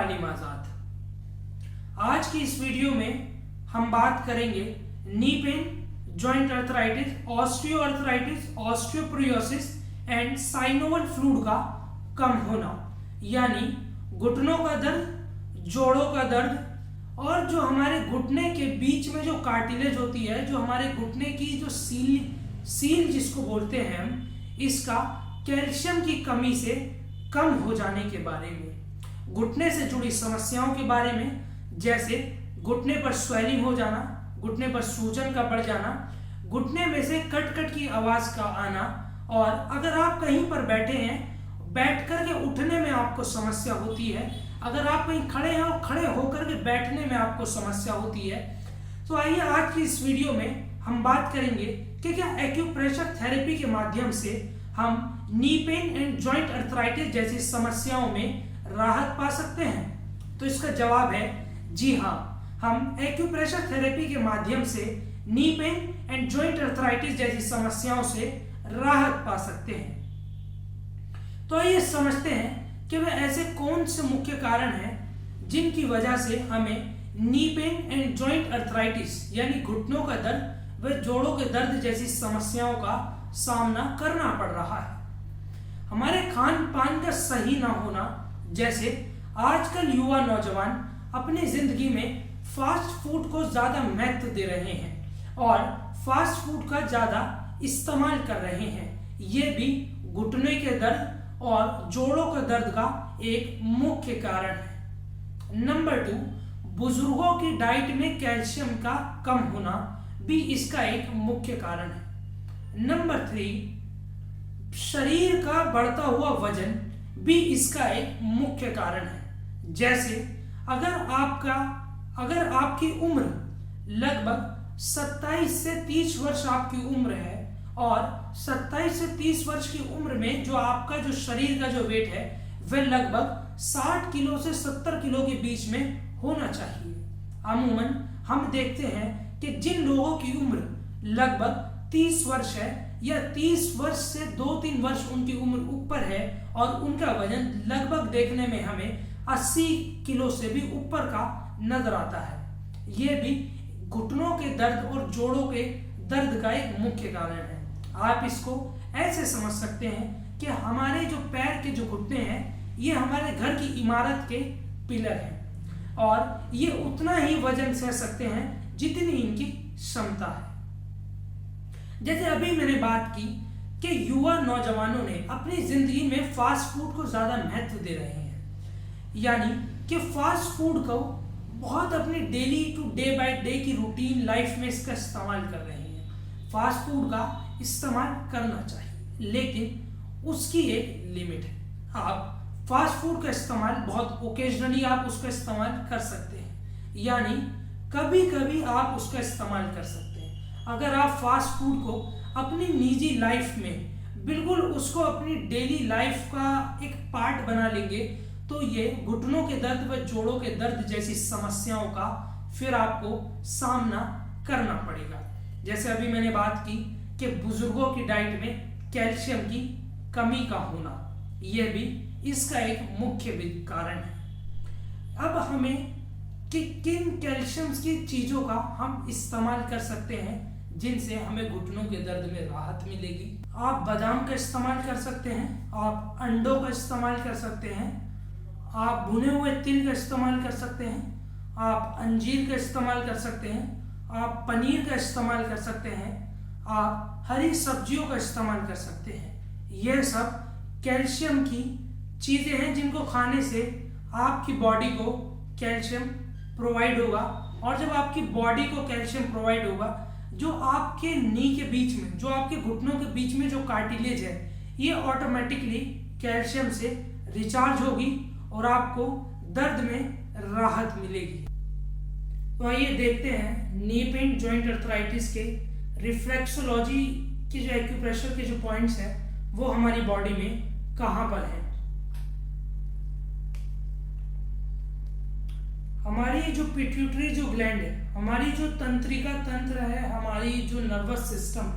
तालीम आजाद। आज की इस वीडियो में हम बात करेंगे knee pain, joint arthritis, osteo arthritis, osteoporosis and synovial fluid का कम होना, यानी घुटनों का दर्द, जोड़ों का दर्द और जो हमारे घुटने के बीच में जो कार्टिलेज होती है, जो हमारे घुटने की जो सील जिसको बोलते हैं हम, इसका कैल्शियम की कमी से कम हो जाने के बारे में, घुटने से जुड़ी समस्याओं के बारे में, जैसे घुटने पर स्वेलिंग हो जाना, घुटने पर सूजन का बढ़ जाना, घुटने में से कट कट की आवाज का आना, और अगर आप कहीं पर बैठे हैं, बैठ कर के उठने में आपको समस्या होती है, अगर आप कहीं खड़े हैं और खड़े होकर के बैठने में आपको समस्या होती है, तो आइए आज की इस वीडियो में हम बात करेंगे कि क्या एक्यूप्रेशर थेरेपी के माध्यम से हम knee pain and joint arthritis जैसी समस्याओं में राहत पा सकते हैं। तो इसका जवाब है जी हाँ, हम एक्यूप्रेशर थेरेपी के माध्यम से knee pain and joint arthritis जैसी समस्याओं से राहत पा सकते हैं। तो आइए समझते हैं कि वे ऐसे कौन से मुख्य कारण हैं जिनकी वजह से हमें knee pain and joint arthritis यानी घुटनों का दर्द व जोड़ों के दर्द जैसी समस्याओं का सामना करना पड़ रहा है। हमारे खान पान का सही ना होना, जैसे आजकल युवा नौजवान अपनी जिंदगी में फास्ट फूड को ज्यादा महत्व दे रहे हैं और फास्ट फूड का ज्यादा इस्तेमाल कर रहे हैं, ये भी घुटने के दर्द और जोड़ों के दर्द का एक मुख्य कारण है। नंबर 2, बुजुर्गों की डाइट में कैल्शियम का कम होना भी इसका एक मुख्य कारण है। नंबर 3, शरीर का बढ़ता हुआ वजन भी इसका एक मुख्य कारण है। जैसे अगर आपकी उम्र लगभग 27 से 30 वर्ष आपकी उम्र है और 27 से 30 वर्ष की उम्र में जो आपका जो शरीर का जो वेट है वह लगभग 60 किलो से 70 किलो के बीच में होना चाहिए। अमूमन हम देखते हैं कि जिन लोगों की उम्र लगभग 30 वर्ष है या 30 वर्ष से 2-3 वर्ष उनकी उम्र ऊपर है और उनका वजन लगभग देखने में हमें 80 किलो से भी ऊपर का नजर आता है, ये भी घुटनों के दर्द और जोड़ों के दर्द का एक मुख्य कारण है। आप इसको ऐसे समझ सकते हैं कि हमारे जो पैर के जो घुटने हैं ये हमारे घर की इमारत के पिलर हैं और ये उतना ही वजन सह सकते हैं जितनी इनकी क्षमता है। जैसे अभी मैंने बात की कि युवा नौजवानों ने अपनी जिंदगी में फास्ट फूड को ज्यादा महत्व दे रहे हैं, यानी कि फास्ट फूड को बहुत अपनी daily to day by day की रूटीन लाइफ में इसका इस्तेमाल कर रहे हैं। फास्ट फूड का इस्तेमाल करना चाहिए, लेकिन उसकी एक लिमिट है। आप फास्ट फूड का इस्तेमाल बहुत ओकेजनली आप उसका इस्तेमाल कर सकते हैं, यानी कभी कभी आप उसका इस्तेमाल कर सकते हैं। अगर आप फास्ट फूड को अपनी निजी लाइफ में बिल्कुल उसको अपनी डेली लाइफ का एक पार्ट बना लेंगे तो ये घुटनों के दर्द व जोड़ों के दर्द जैसी समस्याओं का फिर आपको सामना करना पड़ेगा। जैसे अभी मैंने बात की कि बुजुर्गों की डाइट में कैल्शियम की कमी का होना, यह भी इसका एक मुख्य कारण है। अब हमें कि किन कैल्शियम की चीजों का हम इस्तेमाल कर सकते हैं जिनसे हमें घुटनों के दर्द में राहत मिलेगी। आप बादाम का इस्तेमाल कर सकते हैं, आप अंडों का इस्तेमाल कर सकते हैं, आप भुने हुए तिल का इस्तेमाल कर सकते हैं, आप अंजीर का इस्तेमाल कर सकते हैं, आप पनीर का इस्तेमाल कर सकते हैं, आप हरी सब्जियों का इस्तेमाल कर सकते हैं। यह सब कैल्शियम की चीजें हैं जिनको खाने से आपकी बॉडी को कैल्शियम प्रोवाइड होगा, और जब आपकी बॉडी को कैल्शियम प्रोवाइड होगा, जो आपके नी के बीच में, जो आपके घुटनों के बीच में जो कार्टिलेज है, ये ऑटोमेटिकली कैल्शियम से रिचार्ज होगी और आपको दर्द में राहत मिलेगी। तो आइए देखते हैं नी पेन जॉइंट अर्थराइटिस के रिफ्लेक्सोलॉजी की जो एक्यूप्रेशर के जो पॉइंट्स हैं वो हमारी बॉडी में कहां पर है। हमारी जो पिट्यूटरी जो ग्लैंड है, हमारी जो तंत्रिका तंत्र है, हमारी जो नर्वस सिस्टम,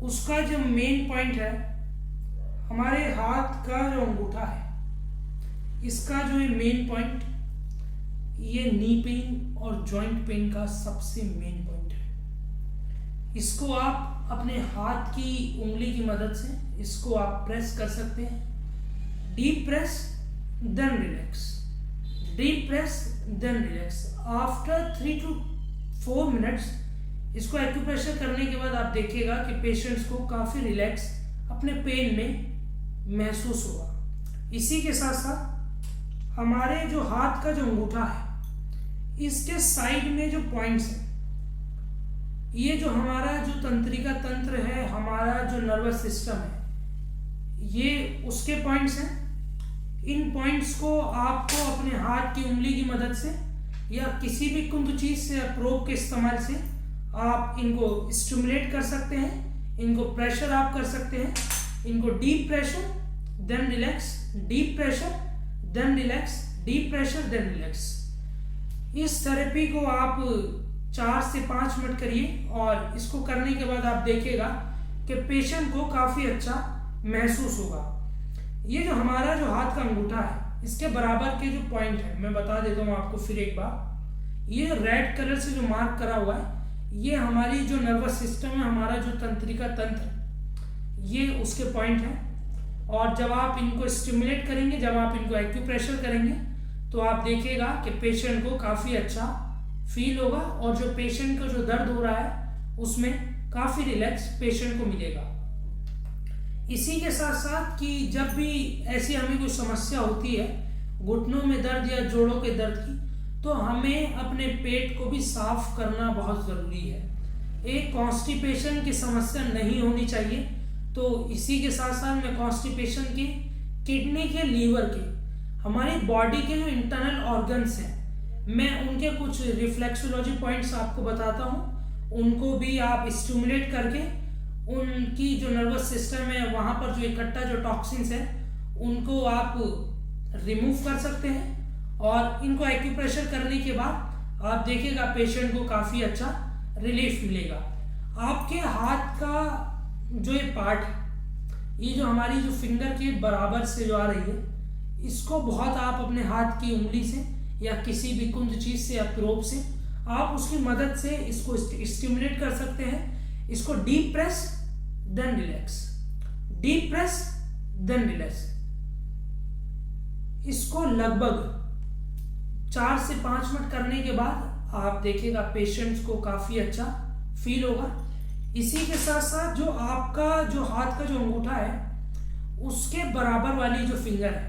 उसका जो मेन पॉइंट है हमारे हाथ का जो अंगूठा है, इसका जो है मेन पॉइंट, ये नी पेन और जॉइंट पेन का सबसे मेन पॉइंट है। इसको आप अपने हाथ की उंगली की मदद से इसको आप प्रेस कर सकते हैं। Deep press then relax, deep press then relax. After 3 to 4 minutes इसको एक्यूप्रेशर करने के बाद आप देखिएगा कि पेशेंट्स को काफ़ी रिलैक्स अपने पेन में महसूस होगा। इसी के साथ साथ हमारे जो हाथ का जो अंगूठा है, इसके साइड में जो पॉइंट्स हैं, ये जो हमारा जो तंत्रिका तंत्र है, हमारा जो नर्वस सिस्टम है, ये उसके पॉइंट्स हैं। इन पॉइंट्स को आपको अपने हाथ की उंगली की मदद से या किसी भी कुंद चीज से, प्रोब के इस्तेमाल से आप इनको स्टिमुलेट कर सकते हैं, इनको प्रेशर आप कर सकते हैं। इनको deep pressure then relax, deep pressure then relax, deep pressure then relax. इस थेरेपी को आप 4 से 5 मिनट करिए और इसको करने के बाद आप देखिएगा कि पेशेंट को काफ़ी अच्छा महसूस होगा। ये जो हमारा जो हाथ का अंगूठा है, इसके बराबर के जो पॉइंट है, मैं बता देता हूँ आपको फिर एक बार। ये रेड कलर से जो मार्क करा हुआ है, ये हमारी जो नर्वस सिस्टम है, हमारा जो तंत्रिका तंत्र, ये उसके पॉइंट है। और जब आप इनको स्टिमुलेट करेंगे, जब आप इनको एक्यूप्रेशर करेंगे, तो आप देखिएगा कि पेशेंट को काफ़ी अच्छा फील होगा और जो पेशेंट को जो दर्द हो रहा है उसमें काफ़ी रिलैक्स पेशेंट को मिलेगा। इसी के साथ साथ कि जब भी ऐसी हमें कोई समस्या होती है घुटनों में दर्द या जोड़ों के दर्द की, तो हमें अपने पेट को भी साफ करना बहुत ज़रूरी है। एक कॉन्स्टिपेशन की समस्या नहीं होनी चाहिए। तो इसी के साथ साथ मैं कॉन्स्टिपेशन के, किडनी के, लीवर के, हमारी बॉडी के जो इंटरनल ऑर्गन्स हैं, मैं उनके कुछ रिफ्लेक्सोलॉजी पॉइंट्स आपको बताता हूँ। उनको भी आप स्टिमुलेट करके उनकी जो नर्वस सिस्टम है, वहाँ पर जो इकट्ठा जो टॉक्सिन्स है, उनको आप रिमूव कर सकते हैं। और इनको एक्यूप्रेशर करने के बाद आप देखिएगा पेशेंट को काफ़ी अच्छा रिलीफ मिलेगा। आपके हाथ का जो ये पार्ट है, ये जो हमारी जो फिंगर के बराबर से जो आ रही है, इसको बहुत आप अपने हाथ की उंगली से या किसी भी कुंद चीज से या प्रोब से आप उसकी मदद से इसको स्टिमुलेट कर सकते हैं। इसको deep press then relax, deep press then relax. इसको लगभग 4 से 5 मिनट करने के बाद आप देखिएगा पेशेंट्स को काफी अच्छा फील होगा। इसी के साथ साथ जो आपका जो हाथ का जो अंगूठा है, उसके बराबर वाली जो फिंगर है,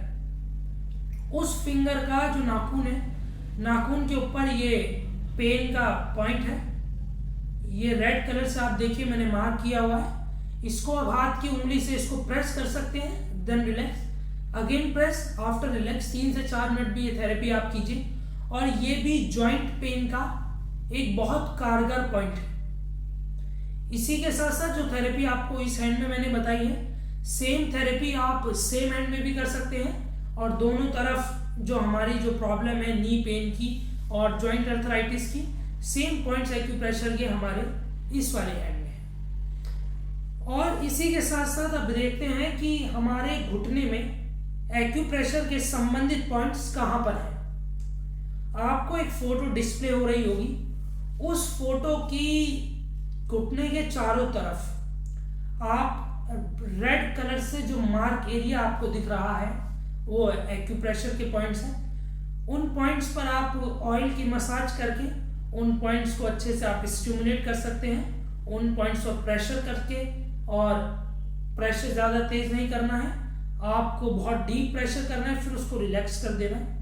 उस फिंगर का जो नाखून है, नाखून के ऊपर ये पेन का पॉइंट है, ये रेड कलर से आप देखिए मैंने मार्क किया हुआ है। इसको अब हाथ की उंगली से इसको प्रेस कर सकते हैं, then relax, again press, after relax. 3 से 4 मिनट भी ये थेरेपी आप कीजिए। और ये भी जॉइंट पेन का एक बहुत कारगर पॉइंट है। इसी के साथ साथ जो थेरेपी आपको इस हैंड में मैंने बताई है, सेम थेरेपी आप सेम हैंड में भी कर सकते हैं। और दोनों तरफ जो हमारी जो प्रॉब्लम है नी पेन की और जॉइंट अर्थराइटिस की, सेम पॉइंट्स एक्यूप्रेशर के हमारे इस वाले हैंड में है। और इसी के साथ साथ अब देखते हैं कि हमारे घुटने में एक्यूप्रेशर के संबंधित पॉइंट्स कहाँ पर हैं। आपको एक फोटो डिस्प्ले हो रही होगी, उस फोटो की घुटने के चारों तरफ आप रेड कलर से जो मार्क एरिया आपको दिख रहा है, वो एक्यूप्रेशर के पॉइंट्स हैं। उन पॉइंट्स पर आप ऑयल की मसाज करके उन पॉइंट्स को अच्छे से आप स्टिमुलेट कर सकते हैं। उन पॉइंट्स पर प्रेशर करके, और प्रेशर ज़्यादा तेज नहीं करना है, आपको बहुत डीप प्रेशर करना है, फिर उसको रिलैक्स कर देना है।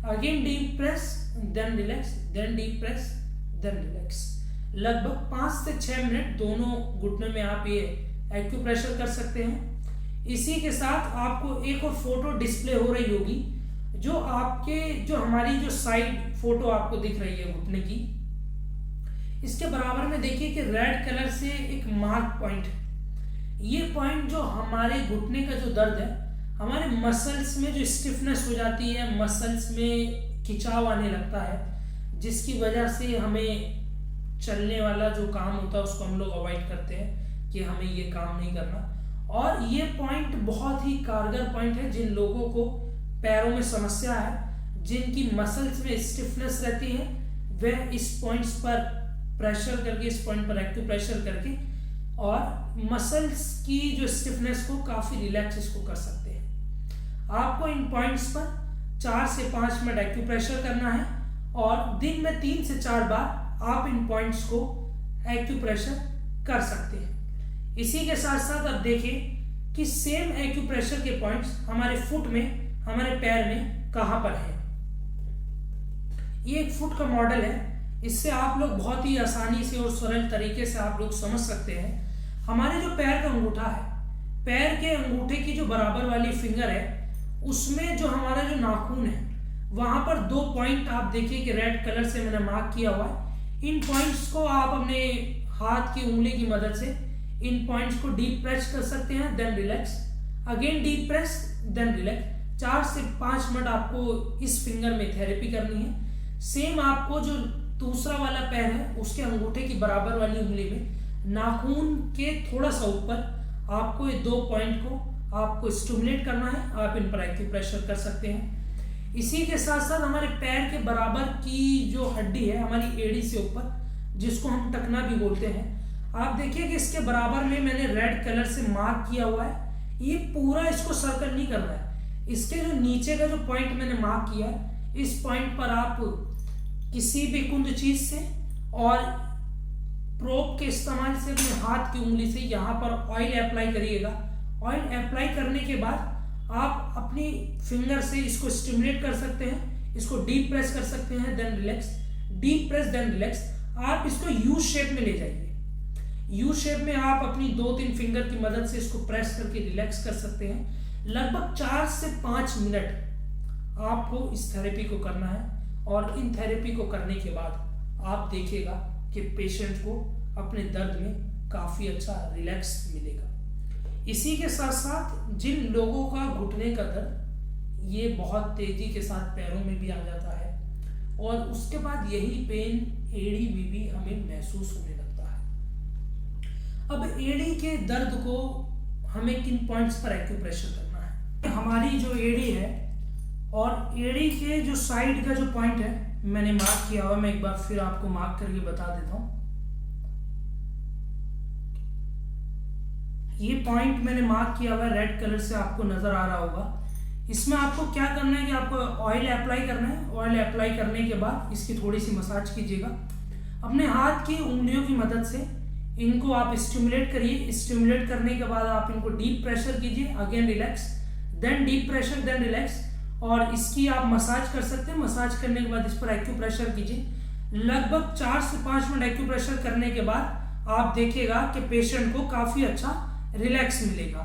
Again deep press then relax, then deep press then relax. लगभग 5 से 6 मिनट दोनों घुटनों में आप ये एक्यूप्रेशर कर सकते हैं। इसी के साथ आपको एक और फोटो डिस्प्ले हो रही होगी, जो आपके जो हमारी जो साइड फोटो आपको दिख रही है घुटने की, इसके बराबर में देखिए कि रेड कलर से एक मार्क पॉइंट है। ये पॉइंट जो हमारे घुटने का जो दर्द है, हमारे मसल्स में जो स्टिफनेस हो जाती है, मसल्स में खिंचाव आने लगता है, जिसकी वजह से हमें चलने वाला जो काम होता है उसको हम लोग अवॉइड करते हैं कि हमें ये काम नहीं करना। और ये पॉइंट बहुत ही कारगर पॉइंट है जिन लोगों को पैरों में समस्या है, जिनकी मसल्स में स्टिफनेस रहती है, वह इस पॉइंट्स पर प्रेशर करके, इस पॉइंट पर एक्यूप्रेशर करके और मसल्स की जो स्टिफनेस को काफ़ी रिलैक्स इसको कर सकते हैं। आपको इन पॉइंट्स पर 4 से 5 मिनट एक्यूप्रेशर करना है और दिन में 3 से 4 बार आप इन पॉइंट्स को एक्यूप्रेशर कर सकते हैं। इसी के साथ साथ अब देखिए कि सेम एक्यूप्रेशर के पॉइंट्स हमारे फुट में, हमारे पैर में कहाँ पर है। ये एक फुट का मॉडल है, इससे आप लोग बहुत ही आसानी से और सरल तरीके से आप लोग समझ सकते हैं। हमारे जो पैर का अंगूठा है, पैर के अंगूठे की जो बराबर वाली फिंगर है, उसमें जो हमारा जो नाखून है, वहां पर 2 पॉइंट आप देखिए कि रेड कलर से मैंने मार्क किया हुआ है। इन पॉइंट्स को आप अपने हाथ की उंगली की मदद से इन पॉइंट्स को डीप प्रेस कर सकते हैं, then relax, again deep press, then relax. 4 से 5 मिनट आपको इस फिंगर में थेरेपी करनी है। सेम आपको जो दूसरा वाला पैर है, उसके अंगूठे की बराबर वाली उंगली में नाखून के थोड़ा सा ऊपर आपको ये 2 पॉइंट को आपको स्टिमुलेट करना है। आप इन पर एक्यूप्रेशर कर सकते हैं। इसी के साथ साथ हमारे पैर के बराबर की जो हड्डी है, हमारी एड़ी से ऊपर, जिसको हम टखना भी बोलते हैं, आप देखिए कि इसके बराबर में मैंने रेड कलर से मार्क किया हुआ है। ये पूरा इसको सर्कल नहीं करना है। इसके जो नीचे का जो पॉइंट मैंने मार्क किया है, इस पॉइंट पर आप किसी भी कुंद चीज से और प्रोब के इस्तेमाल से अपने हाथ की उंगली से यहाँ पर ऑयल अप्लाई करिएगा। ऑयल अप्लाई करने के बाद आप अपनी फिंगर से इसको स्टिमुलेट कर सकते हैं, इसको डीप प्रेस कर सकते हैं, then relax, deep press, then relax. आप इसको यू शेप में ले जाइए। यू शेप में आप अपनी 2-3 फिंगर की मदद से इसको प्रेस करके रिलैक्स कर सकते हैं। लगभग 4 से 5 मिनट आपको इस थेरेपी को करना है और इन थेरेपी को करने के बाद आप देखिएगा कि पेशेंट को अपने दर्द में काफ़ी अच्छा रिलैक्स मिलेगा। इसी के साथ साथ जिन लोगों का घुटने का दर्द ये बहुत तेजी के साथ पैरों में भी आ जाता है और उसके बाद यही पेन एड़ी में भी हमें महसूस होने लगता है। अब एड़ी के दर्द को हमें किन पॉइंट्स पर एक्यूप्रेशर करना है। हमारी जो एड़ी है और एड़ी के जो साइड का जो पॉइंट है मैंने मार्क किया हुआ, मैं एक बार फिर आपको मार्क करके बता देता हूं। ये पॉइंट मैंने मार्क किया हुआ है, रेड कलर से आपको नजर आ रहा होगा। इसमें आपको क्या करना है कि आपको ऑयल अप्लाई करना है। ऑयल अप्लाई करने के बाद इसकी थोड़ी सी मसाज कीजिएगा। अपने हाथ की उंगलियों की मदद से इनको आप स्टिमुलेट करिए। स्टिमुलेट करने के बाद आप इनको डीप प्रेशर कीजिए, again relax, then deep pressure, then relax. और इसकी आप मसाज कर सकते हैं। मसाज करने के बाद इस पर एक्यूप्रेशर कीजिए। लगभग 4 से 5 मिनट एक्यूप्रेशर करने के बाद आप देखिएगा कि पेशेंट को काफ़ी अच्छा रिलैक्स मिलेगा।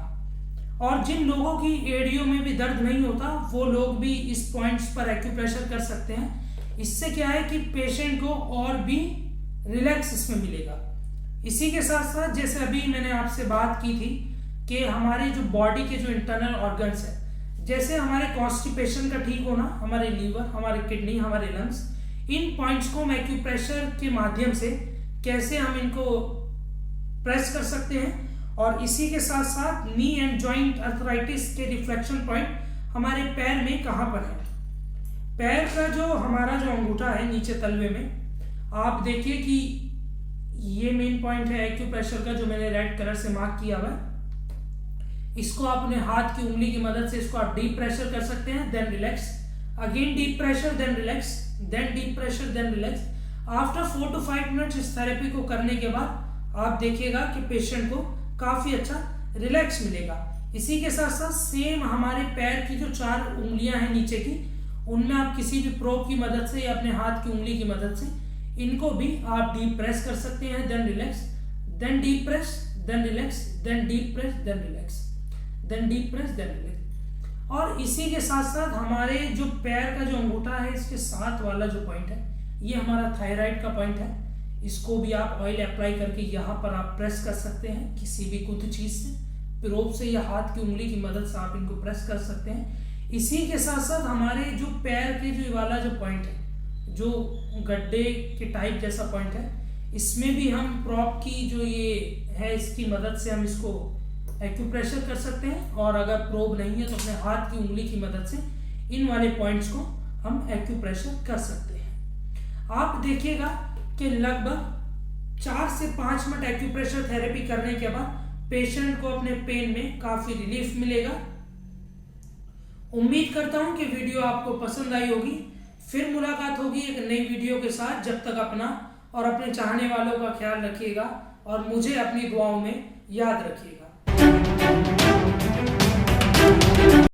और जिन लोगों की एड़ियों में भी दर्द नहीं होता, वो लोग भी इस पॉइंट्स पर एक्यूप्रेशर कर सकते हैं। इससे क्या है कि पेशेंट को और भी रिलैक्स इसमें मिलेगा। इसी के साथ साथ जैसे अभी मैंने आपसे बात की थी कि हमारे जो बॉडी के जो इंटरनल ऑर्गन्स है, जैसे हमारे कॉन्स्टिपेशन का ठीक होना, हमारे लीवर, हमारे किडनी, हमारे लंग्स, इन पॉइंट्स को हम एक्यूप्रेशर के माध्यम से कैसे हम इनको प्रेस कर सकते हैं। और इसी के साथ साथ नी एंड जॉइंट अर्थराइटिस के रिफ्लेक्शन पॉइंट हमारे पैर में कहाँ पर है। पैर का जो हमारा जो अंगूठा है नीचे तलवे में, आप देखिए कि ये मेन पॉइंट है एक्यूप्रेशर का, जो मैंने रेड कलर से मार्क किया हुआ है। इसको आप अपने हाथ की उंगली की मदद से इसको आप डीप प्रेशर कर सकते हैं, then relax, again deep pressure, then relax, then deep pressure, then relax. After 4 to 5 minutes इस थेरेपी को करने के बाद आप देखिएगा कि पेशेंट को काफी अच्छा रिलैक्स मिलेगा। इसी के साथ साथ सेम हमारे पैर की जो 4 उंगलियां हैं नीचे की, उनमें आप किसी भी प्रोब की मदद से या अपने हाथ की उंगली की मदद से इनको भी आप डीप प्रेस कर सकते हैं, then relax, then deep press, then relax, then deep press, then relax, then deep press, then relax. और इसी के साथ साथ हमारे जो पैर का जो अंगूठा है, इसके साथ वाला जो पॉइंट है, ये हमारा थायराइड का पॉइंट है। इसको भी आप ऑयल अप्लाई करके यहाँ पर आप प्रेस कर सकते हैं किसी भी कुछ चीज से, प्रोब से या हाथ की उंगली की मदद से आप इनको प्रेस कर सकते हैं। इसी के साथ साथ हमारे जो पैर के जो वाला जो पॉइंट है, जो गड्ढे के टाइप जैसा पॉइंट है, इसमें भी हम प्रोब की जो ये है इसकी मदद से हम इसको एक्यूप्रेशर कर सकते हैं। और अगर प्रोब नहीं है तो अपने हाथ की उंगली की मदद से इन वाले पॉइंट्स को हम एक्यूप्रेशर कर सकते हैं। आप देखिएगा कि लगभग 4 से 5 मिनट एक्यूप्रेशर थेरेपी करने के बाद पेशेंट को अपने पेन में काफी रिलीफ मिलेगा। उम्मीद करता हूं कि वीडियो आपको पसंद आई होगी। फिर मुलाकात होगी एक नई वीडियो के साथ। जब तक अपना और अपने चाहने वालों का ख्याल रखिएगा और मुझे अपनी दुआओं में याद रखिएगा।